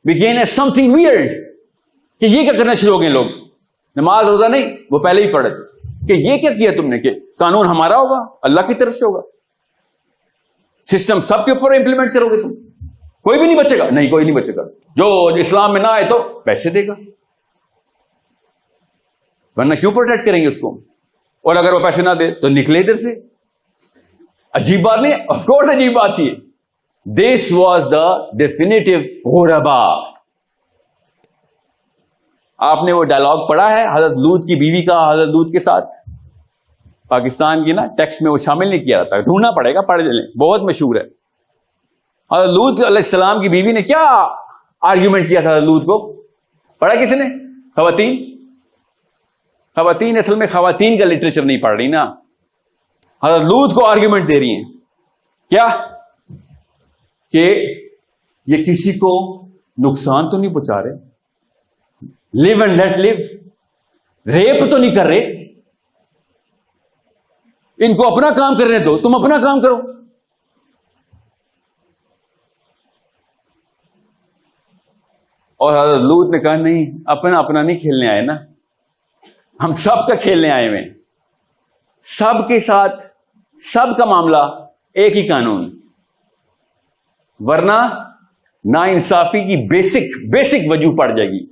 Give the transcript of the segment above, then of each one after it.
began as something weird کہ یہ کیا کرنا شروع ہو گئے لوگ. نماز روزہ نہیں, وہ پہلے ہی پڑھے کہ یہ کیا کیا تم نے کہ قانون ہمارا ہوگا, اللہ کی طرف سے ہوگا, سسٹم سب کے اوپر امپلیمنٹ کرو گے تم, کوئی بھی نہیں بچے گا. نہیں, کوئی نہیں بچے گا, جو اسلام میں نہ آئے تو پیسے دے گا, ورنہ کیوں پروٹیکٹ کریں گے اس کو, اور اگر وہ پیسے نہ دے تو نکلے ادھر سے. عجیب بات نہیں, آف کورس عجیب بات تھی. دس واز دا ڈیفینیٹو غربا. آپ نے وہ ڈائلاگ پڑھا ہے حضرت لوط کی بیوی کا, حضرت لوط کے ساتھ, پاکستان کی نا ٹیکسٹ میں وہ شامل نہیں کیا جاتا, ڈھونڈنا پڑے گا, پڑھ لیں, بہت مشہور ہے. حضرت لوط علیہ السلام کی بیوی نے کیا آرگیومنٹ کیا تھا حضرت لوط کو, پڑھا کسی نے؟ خواتین اصل میں خواتین کا لٹریچر نہیں پڑھ رہی نا. حضرت لوط کو آرگیومنٹ دے رہی ہیں کیا کہ یہ کسی کو نقصان تو نہیں پہنچا رہے, لیو اینڈ لیٹ لیو, ریپ تو نہیں کر رہے, ان کو اپنا کام کرنے دو, تم اپنا کام کرو. اور حضرت لوط نے کہا نہیں, اپنا نہیں کھیلنے آئے نا, ہم سب کا کھیلنے آئے ہوئے, سب کے ساتھ سب کا معاملہ ایک ہی قانون, ورنہ نا انصافی کی بیسک وجہ پڑ جائے گی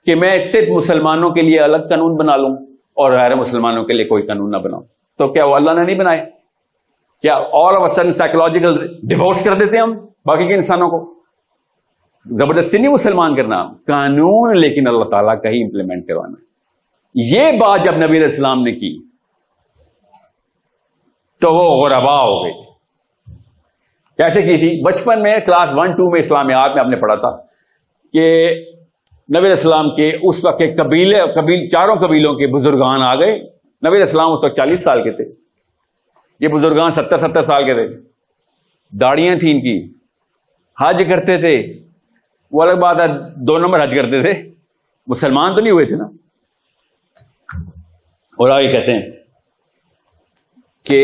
کہ میں صرف مسلمانوں کے لیے الگ قانون بنا لوں اور غیر مسلمانوں کے لیے کوئی قانون نہ بناؤں. تو کیا وہ اللہ نے نہیں بنائے؟ کیا all of a sudden psychological divorce کر دیتے ہیں ہم باقی کے انسانوں کو؟ زبردستی نہیں مسلمان کرنا, قانون لیکن اللہ تعالیٰ کا ہی امپلیمنٹ کروانا. یہ بات جب نبی علیہ السلام نے کی تو وہ غربا ہو گئی. کیسے کی تھی؟ بچپن میں کلاس 1-2 میں اسلامیات میں آپ نے پڑھا تھا کہ نبی علیہ السلام کے اس وقت کے چاروں قبیلوں کے بزرگان آ گئے. نبی علیہ السلام اس وقت 40 سال کے تھے, یہ بزرگان 70 سال کے تھے, داڑیاں تھیں ان کی, حج کرتے تھے. وہ الگ بات ہے 2 نمبر حج کرتے تھے, مسلمان تو نہیں ہوئے تھے نا. اور آگے کہتے ہیں کہ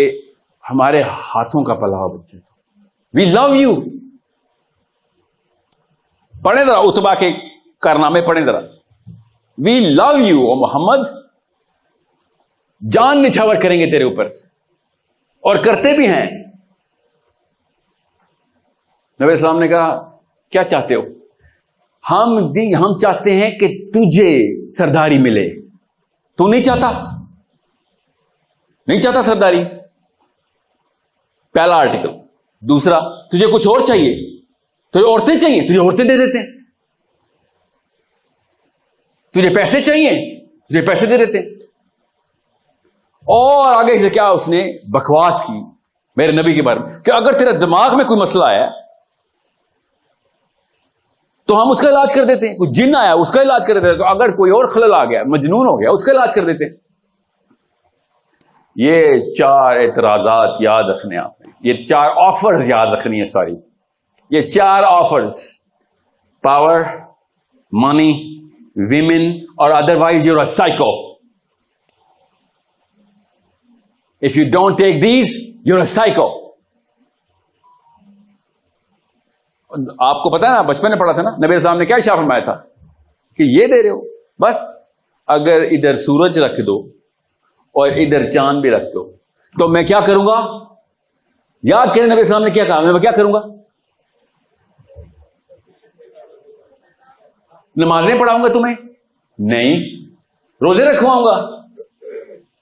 ہمارے ہاتھوں کا پلا ہو بچے, وی لو یو. پڑھیں ذرا اتبا کے کارنامے پڑھیں ذرا. وی لو یو او محمد, جان نچھاور کریں گے تیرے اوپر, اور کرتے بھی ہیں. نبی السلام نے کہا کیا چاہتے ہو؟ ہم چاہتے ہیں کہ تجھے سرداری ملے. تو نہیں چاہتا سرداری, پہلا آرٹیکل. دوسرا, تجھے کچھ اور چاہیے, تجھے عورتیں چاہیے, تجھے عورتیں دے دیتے ہیں. تجھے پیسے چاہیے, تجھے پیسے دے دیتے ہیں. اور آگے سے کیا اس نے بکواس کی میرے نبی کے بارے میں کہ اگر تیرے دماغ میں کوئی مسئلہ آیا تو ہم اس کا علاج کر دیتے ہیں, کوئی جن آیا اس کا علاج کر دیتے ہیں, تو اگر کوئی اور خلل آ گیا, مجنون ہو گیا, اس کا علاج کر دیتے ہیں. یہ 4 اعتراضات یاد رکھنے آپ نے, یہ 4 آفرز یاد رکھنی ہے. سوری, یہ 4 آفرز, پاور, منی, ویمن, اور otherwise you are psycho. If you don't take these, you're a psycho. آپ کو پتا ہے نا, بچپن میں پڑھا تھا نا, نبی السلام نے کیا ارشاد فرمایا تھا کہ یہ دے رہے ہو, بس اگر ادھر سورج رکھ دو اور ادھر چاند بھی رکھ دو تو میں کیا کروں گا؟ یاد کریں نبی السلام نے کیا کہا, میں کیا کروں گا؟ نمازیں پڑھاؤں گا تمہیں؟ نہیں. روزے رکھواؤں گا؟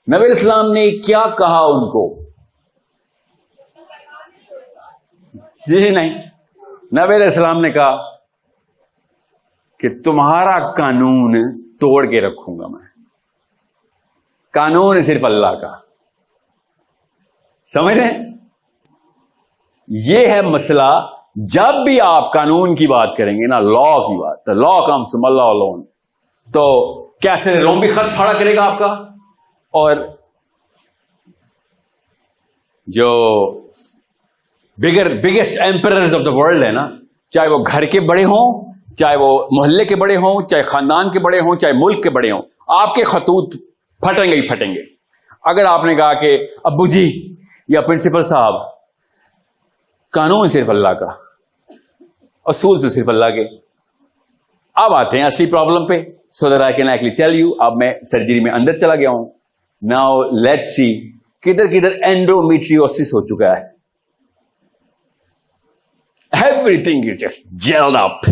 نبی السلام نے کیا کہا ان کو؟ جی نہیں. نبی علیہ السلام نے کہا کہ تمہارا قانون توڑ کے رکھوں گا میں. قانون صرف اللہ کا. سمجھ رہے ہیں؟ یہ ہے مسئلہ. جب بھی آپ قانون کی بات کریں گے نا, لا کی بات, تو لا کمز فرام اللہ الون, تو کیسے روم بھی خط پھاڑا کرے گا آپ کا. اور جو بگیسٹ ایمپررز آف دا ورلڈ ہے نا, چاہے وہ گھر کے بڑے ہوں, چاہے وہ محلے کے بڑے ہوں, چاہے خاندان کے بڑے ہوں, چاہے ملک کے بڑے ہوں, آپ کے خطوط پھٹیں گے ہی پھٹیں گے. اگر آپ نے کہا کہ ابو جی یا پرنسپل صاحب, قانون صرف اللہ کا, اصول سے صرف اللہ کے. اب آتے ہیں اصلی پرابلم پہ. So that I can actually tell you. اب میں سرجری میں اندر چلا گیا ہوں. ناؤ لیٹس سی کدھر کدھر اینڈومیٹریوسس ہو چکا ہے. Everything is just gelled up.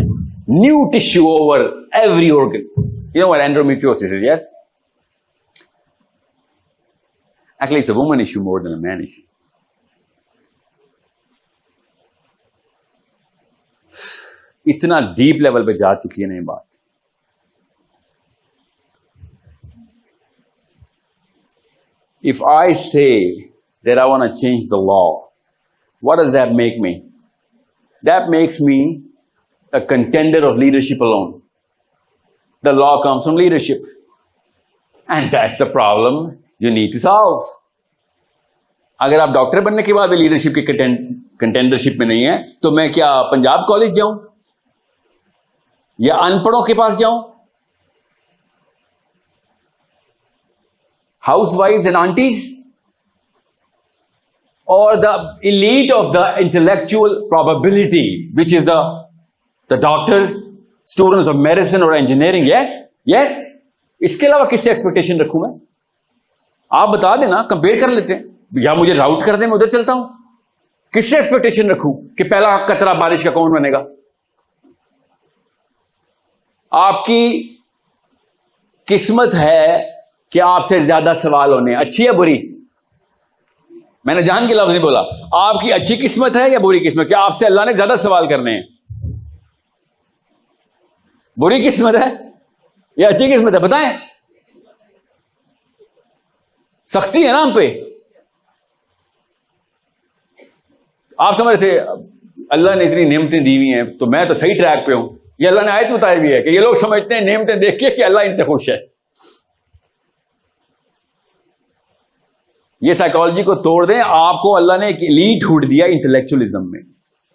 New tissue over every organ. You know what endometriosis is, yes? Actually, it's a woman issue more than a man issue. اتنا ڈیپ لیول پہ جا چکی ہے نا یہ بات. If I say that I want to change the law, what does that make me? That makes me a contender of leadership alone. The law comes from leadership. And that's the problem you need to solve. اگر آپ doctor بننے کے بعد بھی leadership کی کنٹینڈرشپ میں نہیں ہے تو میں کیا پنجاب کالج جاؤں یا ان پڑھوں کے پاس جاؤں؟ House wives and aunties or the elite of the intellectual probability, which is the doctors, students of medicine or engineering. Yes. اس کے علاوہ کس سے ایکسپیکٹیشن رکھوں میں؟ آپ بتا دینا, کمپیئر کر لیتے ہیں. یا مجھے راؤٹ کر دیں, میں ادھر چلتا ہوں. کس سے ایکسپیکٹیشن رکھوں کہ پہلا قطرہ بارش کا کون بنے گا؟ آپ کی قسمت ہے کہ آپ سے زیادہ سوال ہونے. اچھی ہے بری؟ میں نے جان کے لفظ نہیں بولا. آپ کی اچھی قسمت ہے یا بری قسمت؟ کیا آپ سے اللہ نے زیادہ سوال کرنے ہیں؟ بری قسمت ہے یا اچھی قسمت ہے؟ بتائیں. سختی ہے نا ہم پہ. آپ سمجھ رہے تھے اللہ نے اتنی نعمتیں دی ہوئی ہیں تو میں تو صحیح ٹریک پہ ہوں. یہ اللہ نے آیت بتائی بھی ہے کہ یہ لوگ سمجھتے ہیں نعمتیں دیکھ کے کہ اللہ ان سے خوش ہے. یہ سائیکالوجی کو توڑ دیں. آپ کو اللہ نے ایک ایلیٹ ہوڈ دیا انٹلیکچولیزم میں.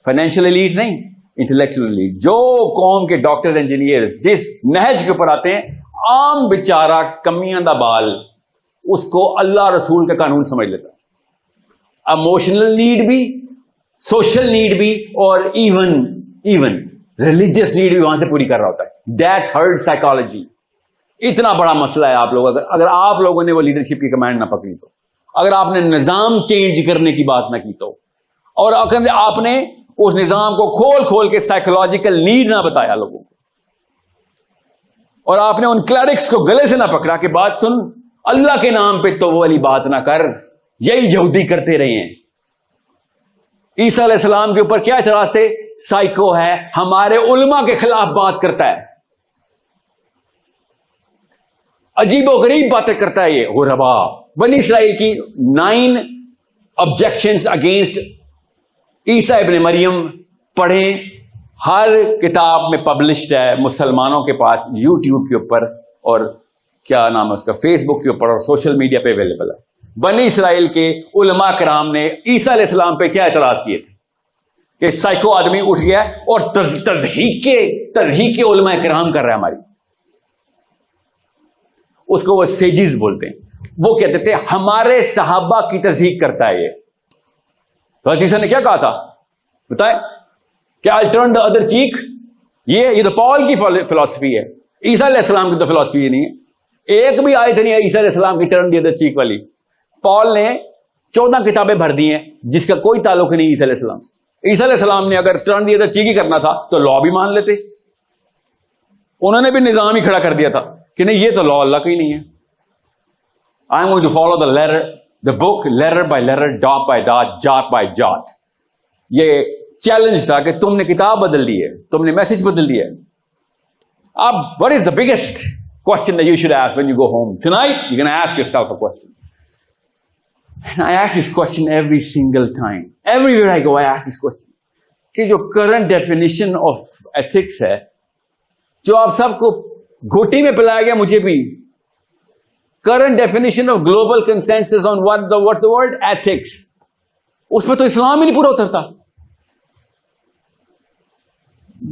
فائنینشیل ایلیٹ نہیں, انٹلیکچوئل ایلیٹ. جو قوم کے ڈاکٹر انجینئر جس نہج کے اوپر آتے ہیں, عام بیچارہ کمیاں دا بال اس کو اللہ رسول کا قانون سمجھ لیتا. اموشنل نیڈ بھی, سوشل نیڈ بھی, اور ایون ریلیجیس نیڈ بھی وہاں سے پوری کر رہا ہوتا ہے. That's heard psychology. اتنا بڑا مسئلہ ہے آپ لوگ اگر آپ لوگوں نے وہ لیڈرشپ کی کمانڈ نہ پکڑی تو, اگر آپ نے نظام چینج کرنے کی بات نہ کی تو, اور اگر آپ نے اس نظام کو کھول کے سائیکولوجیکل نیڈ نہ بتایا لوگوں کو, اور آپ نے ان کلرکس کو گلے سے نہ پکڑا کہ بات سن اللہ کے نام پہ تو وہ والی بات نہ کر. یہی یہودی کرتے رہے ہیں. عیسیٰ علیہ السلام کے اوپر کیا اعتراض تھے؟ سائیکو ہے, ہمارے علماء کے خلاف بات کرتا ہے, عجیب و غریب باتیں کرتا ہے. یہ ہو ربا بنی اسرائیل کی 9 objections اگینسٹ عیسیٰ ابن مریم پڑھیں. ہر کتاب میں پبلشڈ ہے مسلمانوں کے پاس, یوٹیوب کے اوپر اور کیا نام ہے اس کا, فیس بک کے اوپر اور سوشل میڈیا پہ اویلیبل ہے. بنی اسرائیل کے علماء کرام نے عیسیٰ علیہ السلام پہ کیا اعتراض کیے تھے کہ سائیکو آدمی اٹھ گیا اور تضحیق علماء کرام کر رہا ہے ہماری. اس کو وہ سیجز بولتے ہیں. وہ کہتے تھے ہمارے صحابہ کی تضحیق کرتا ہے یہ. تو عیسیٰ نے کیا کہا تھا بتائیں؟ کیا I'll turn the other cheek؟ یہ تو پال کی فلسفی ہے, عیسیٰ علیہ السلام کی تو فلسفی نہیں ہے. ایک بھی آیت نہیں ہے عیسیٰ علیہ السلام کی ٹرن دی ادر چیک والی. پال نے 14 کتابیں بھر دی ہیں جس کا کوئی تعلق نہیں عیسیٰ علیہ السلام سے. عیسیٰ علیہ السلام نے اگر ٹرن دی ادر چیک ہی کرنا تھا تو لا بھی مان لیتے. انہوں نے بھی نظام ہی کھڑا کر دیا تھا کہ نہیں, یہ تو لا اللہ کا ہی نہیں ہے. I'm going to follow the book letter by letter, dot by dot, jot by jot. یہ چیلنج تھا کہ تم نے کتاب بدل دی ہے, تم نے میسج بدل دیا ہے. اب what is the biggest question that you should ask when you go home? Tonight, you're going to ask yourself a question. And I ask this question every single time. Everywhere I go, I ask this question. کہ جو current definition of ethics ہے, جو آپ سب کو گھوٹی میں پلایا گیا, مجھے بھی, current definition of global consensus on what's the word? Ethics. اس پہ تو اسلام ہی نہیں پورا اترتا.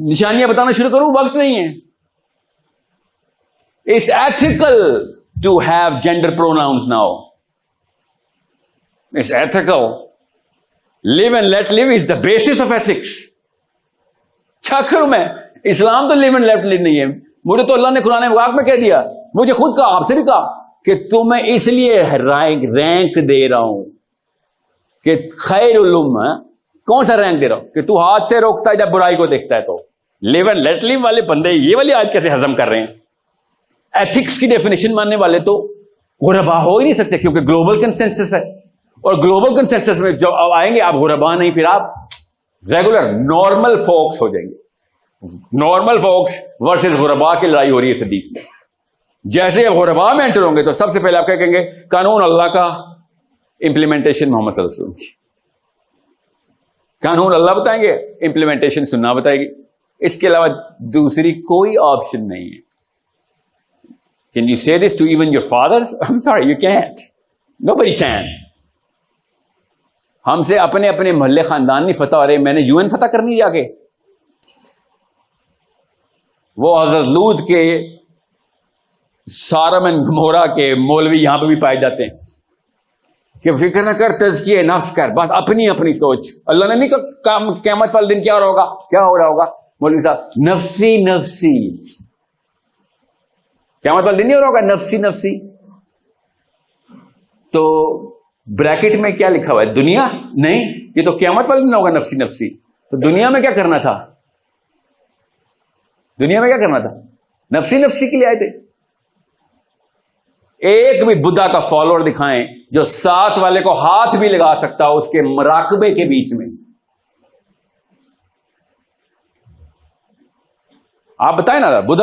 نشانیاں بتانا شروع کروں, وقت نہیں ہے. It's ethical to have gender pronouns now. It's ethical. Live and let live is the basis of ethics. کیا کروں میں؟ اسلام تو لیو اینڈ لیٹ نہیں ہے. مجھے تو اللہ نے قرآن پاک میں کہہ دیا, مجھے خود کہا, آپ سے بھی کہا کہ تمہیں اس لیے رینک دے رہا ہوں کہ خیر علوم. کون سا رینک دے رہا ہوں؟ کہ تو ہاتھ سے روکتا ہے جب برائی کو دیکھتا ہے. تو لیو اینڈ لیٹ لیو والے بندے یہ والی آج کیسے ہضم کر رہے ہیں؟ ایتھکس کی ڈیفینیشن ماننے والے تو غربا ہو ہی نہیں سکتے, کیونکہ گلوبل کنسنسس ہے, اور گلوبل کنسنسس میں جب آئیں گے آپ غربا نہیں, پھر آپ ریگولر نارمل فوکس ہو جائیں گے. نارمل فوکس ورسز غربا کی لڑائی ہو رہی ہے اس حدیث میں. جیسے آپ غربا میں انٹر ہوں گے تو سب سے پہلے آپ کیا کہیں گے؟ قانون اللہ کا, امپلیمنٹیشن محمد صلی اللہ علیہ وسلم کی. قانون اللہ بتائیں گے, امپلیمنٹیشن سننا بتائے گی. اس کے علاوہ دوسری کوئی آپشن نہیں ہے. Can you say this to even your fathers? I'm sorry, you can't. Nobody can. ہم سے اپنے اپنے محلے خاندان نہیں فتح ہو رہے, میں نے UN فتح کرنی جا کے. وہ حضرت لوط کے, سارم اینڈ گمورا کے مولوی یہاں پہ بھی پائے جاتے ہیں کہ فکر نہ کر, تزکیہ نفس کر, بس اپنی اپنی سوچ. اللہ نے نہیں کہا قیامت والے دن کیا ہوگا, کیا ہو رہا ہوگا مولوی صاحب؟ نفسی نفسی. قیامت والے دن نہیں ہو رہا ہوگا نفسی نفسی. تو بریکٹ میں کیا لکھا ہوا ہے؟ دنیا نہیں, یہ تو قیامت والے دن ہوگا نفسی نفسی. تو دنیا میں کیا کرنا تھا؟ دنیا میں کیا کرنا تھا؟ نفسی نفسی کے لیے آئے تھے. ایک بھی بدھا کا فالوور دکھائیں جو ساتھ والے کو ہاتھ بھی لگا سکتا ہو اس کے مراقبے کے بیچ میں. آپ بتائیں نا, بدھ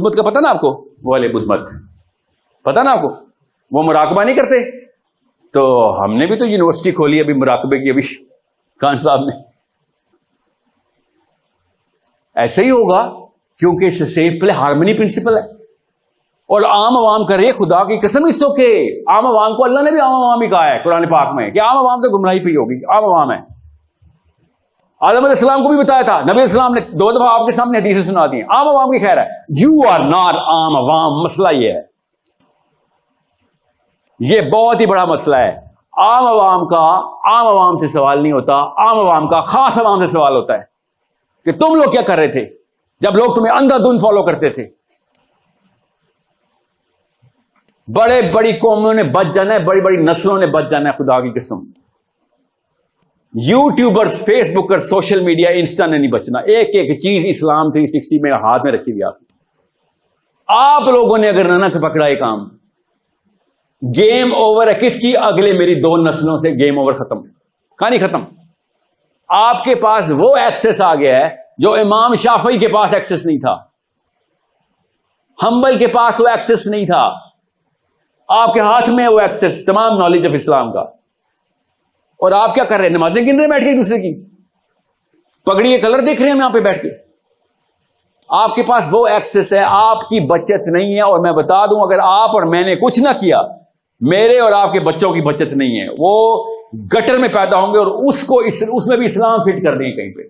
مت کا پتا نا آپ کو؟ وہ والے بدھ مت پتا نا آپ کو؟ وہ مراقبہ نہیں کرتے. تو ہم نے بھی تو یونیورسٹی کھولی ابھی مراقبے کی, ابھی خان صاحب نے. ایسے ہی ہوگا کیونکہ اس سے سیف پلے ہارمنی پرنسپل ہے. اور عام عوام کرے, خدا کی قسم اس تو کہ عام عوام کو اللہ نے بھی عام عوام ہی کہا ہے قرآن پاک میں کہ عام عوام تو گمراہی پہ ہوگی, عام عوام ہے. آدم علیہ السلام کو بھی بتایا تھا, نبی السلام نے 2 دفعہ آپ کے سامنے حدیثیں سنا دی ہیں. عام عوام کی خیر ہے, یو آر ناٹ عام عوام. مسئلہ یہ ہے, یہ بہت ہی بڑا مسئلہ ہے. عام عوام کا عام عوام سے سوال نہیں ہوتا, عام عوام کا خاص عوام سے سوال ہوتا ہے کہ تم لوگ کیا کر رہے تھے جب لوگ تمہیں اندھا دھند فالو کرتے تھے. بڑے بڑی قوموں نے بچ جانا ہے, بڑی بڑی نسلوں نے بچ جانا ہے, خدا کی قسم. یوٹیوبرز, فیس بکر, سوشل میڈیا, انسٹا نے نہیں بچنا. ایک ایک چیز اسلام 360 میں ہاتھ میں رکھی ہوئی. آپ لوگوں نے اگر نہ پکڑا یہ کام, گیم اوور ہے. کس کی؟ اگلے میری 2 نسلوں سے گیم اوور ختم, کہانی ختم. آپ کے پاس وہ ایکسس آ گیا ہے جو امام شافعی کے پاس ایکسس نہیں تھا, حنبل کے پاس وہ ایکسس نہیں تھا. آپ کے ہاتھ میں وہ ایکسس, تمام نالج آف اسلام کا. اور آپ کیا کر رہے ہیں؟ نمازیں گن رہے ہیں بیٹھ کے ایک دوسرے کی, پگڑی کے کلر دیکھ رہے ہیں یہاں پہ بیٹھ کے. آپ کے پاس وہ ایکسس ہے, آپ کی بچت نہیں ہے. اور میں بتا دوں, اگر آپ اور میں نے کچھ نہ کیا, میرے اور آپ کے بچوں کی بچت نہیں ہے. وہ گٹر میں پیدا ہوں گے اور اس میں بھی اسلام فٹ کر دیں کہیں پہ.